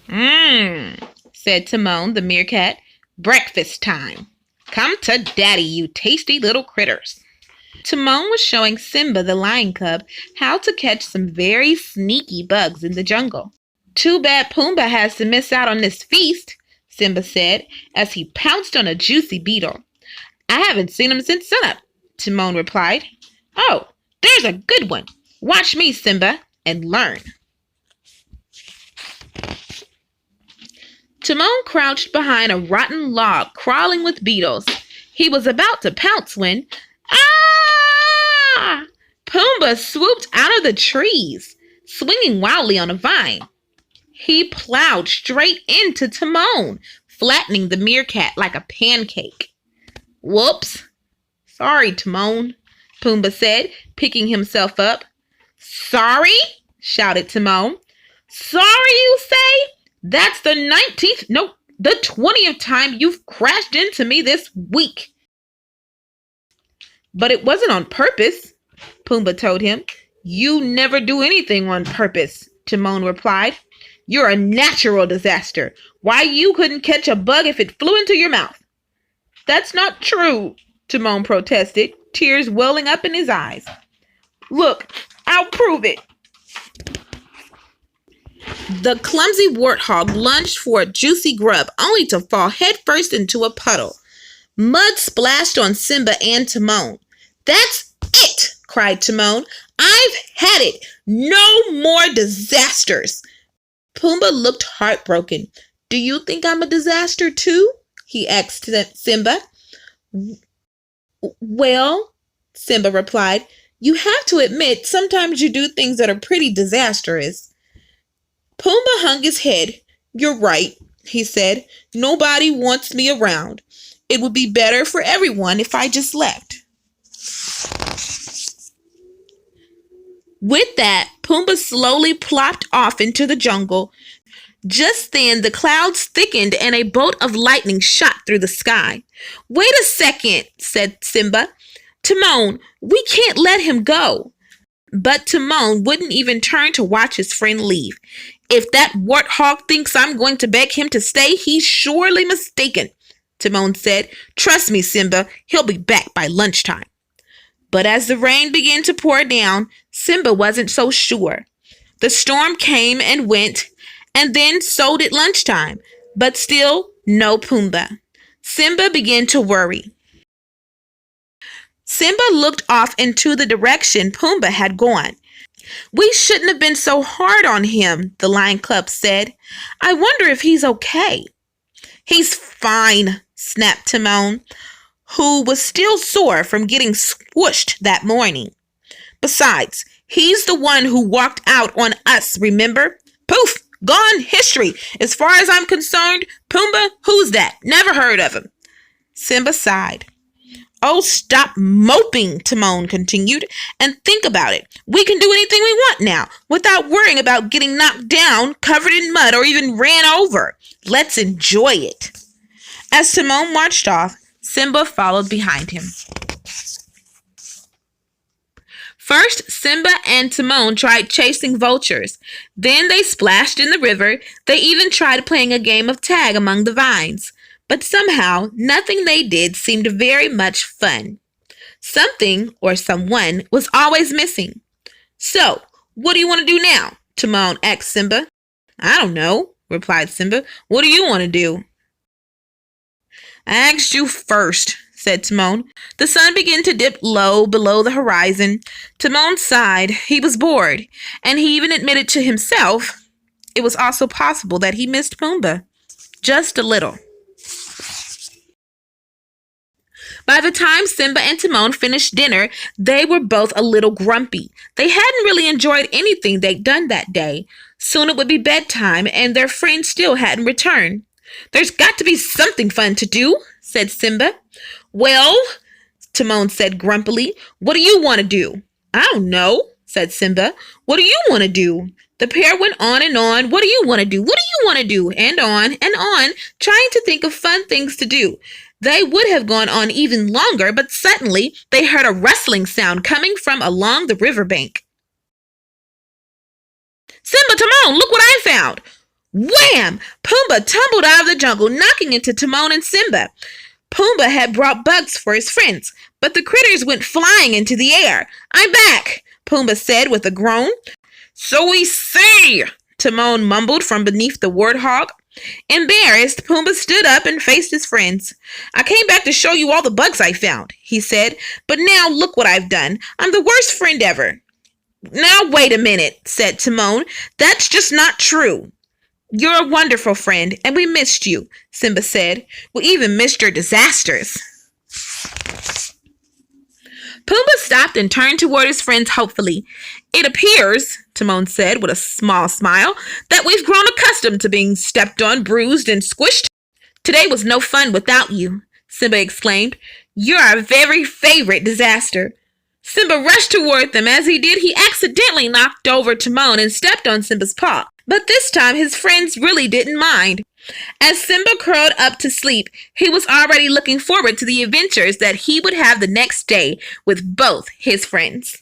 Said Timon the meerkat. Breakfast time. Come to daddy, you tasty little critters. Timon was showing Simba the lion cub how to catch some very sneaky bugs in the jungle. Too bad Pumbaa has to miss out on this feast, Simba said as he pounced on a juicy beetle. I haven't seen him since sunup, Timon replied. Oh, there's a good one. Watch me, Simba, and learn. Timon crouched behind a rotten log crawling with beetles. He was about to pounce when, ah! Pumbaa swooped out of the trees, swinging wildly on a vine. He plowed straight into Timon, flattening the meerkat like a pancake. Whoops. Sorry, Timon, Pumbaa said, picking himself up. Sorry? Shouted Timon. Sorry, you say? That's the 20th time you've crashed into me this week. But it wasn't on purpose, Pumbaa told him. You never do anything on purpose, Timon replied. You're a natural disaster. Why you couldn't catch a bug if it flew into your mouth? That's not true, Timon protested, tears welling up in his eyes. Look, I'll prove it. The clumsy warthog lunged for a juicy grub, only to fall headfirst into a puddle. Mud splashed on Simba and Timon. That's it, cried Timon. I've had it. No more disasters. Pumbaa looked heartbroken. Do you think I'm a disaster too? He asked Simba. Well, Simba replied, you have to admit sometimes you do things that are pretty disastrous. Pumbaa hung his head. You're right, he said. Nobody wants me around. It would be better for everyone if I just left. With that, Pumbaa slowly plopped off into the jungle. Just then, the clouds thickened and a bolt of lightning shot through the sky. Wait a second, said Simba. Timon, we can't let him go. But Timon wouldn't even turn to watch his friend leave. If that warthog thinks I'm going to beg him to stay, he's surely mistaken, Timon said. Trust me, Simba, he'll be back by lunchtime. But as the rain began to pour down, Simba wasn't so sure. The storm came and went, and then so did lunchtime, but still no Pumbaa. Simba began to worry. Simba looked off into the direction Pumbaa had gone. We shouldn't have been so hard on him, the lion cub said. I wonder if he's okay. He's fine, snapped Timon, who was still sore from getting squished that morning. Besides, he's the one who walked out on us, remember? Poof! Gone history. As far as I'm concerned, Pumbaa, who's that? Never heard of him. Simba sighed. Oh, stop moping, Timon continued, and think about it. We can do anything we want now, without worrying about getting knocked down, covered in mud, or even ran over. Let's enjoy it. As Timon marched off, Simba followed behind him. First, Simba and Timon tried chasing vultures. Then they splashed in the river. They even tried playing a game of tag among the vines. But somehow, nothing they did seemed very much fun. Something, or someone, was always missing. So, what do you want to do now? Timon asked Simba. I don't know, replied Simba. What do you want to do? I asked you first, said Timon. The sun began to dip low below the horizon. Timon sighed. He was bored, and he even admitted to himself it was also possible that he missed Pumbaa. Just a little. By the time Simba and Timon finished dinner, they were both a little grumpy. They hadn't really enjoyed anything they'd done that day. Soon it would be bedtime, and their friend still hadn't returned. There's got to be something fun to do, said Simba. Well, Timon said grumpily, what do you want to do? I don't know, said Simba. What do you want to do? The pair went on and on. What do you want to do? What do you want to do? And on, trying to think of fun things to do. They would have gone on even longer, but suddenly they heard a rustling sound coming from along the riverbank. Simba, Timon, look what I found. Wham! Pumbaa tumbled out of the jungle, knocking into Timon and Simba. Pumbaa had brought bugs for his friends, but the critters went flying into the air. I'm back, Pumbaa said with a groan. So we see, Timon mumbled from beneath the warthog. Embarrassed, Pumbaa stood up and faced his friends. I came back to show you all the bugs I found, he said, but now look what I've done. I'm the worst friend ever. Now wait a minute, said Timon. That's just not true. You're a wonderful friend, and we missed you, Simba said. We even missed your disasters. Pumbaa stopped and turned toward his friends hopefully. It appears, Timon said with a small smile, that we've grown accustomed to being stepped on, bruised, and squished. Today was no fun without you, Simba exclaimed. You're our very favorite disaster. Simba rushed toward them. As he did, he accidentally knocked over Timon and stepped on Simba's paw. But this time, his friends really didn't mind. As Simba curled up to sleep, he was already looking forward to the adventures that he would have the next day with both his friends.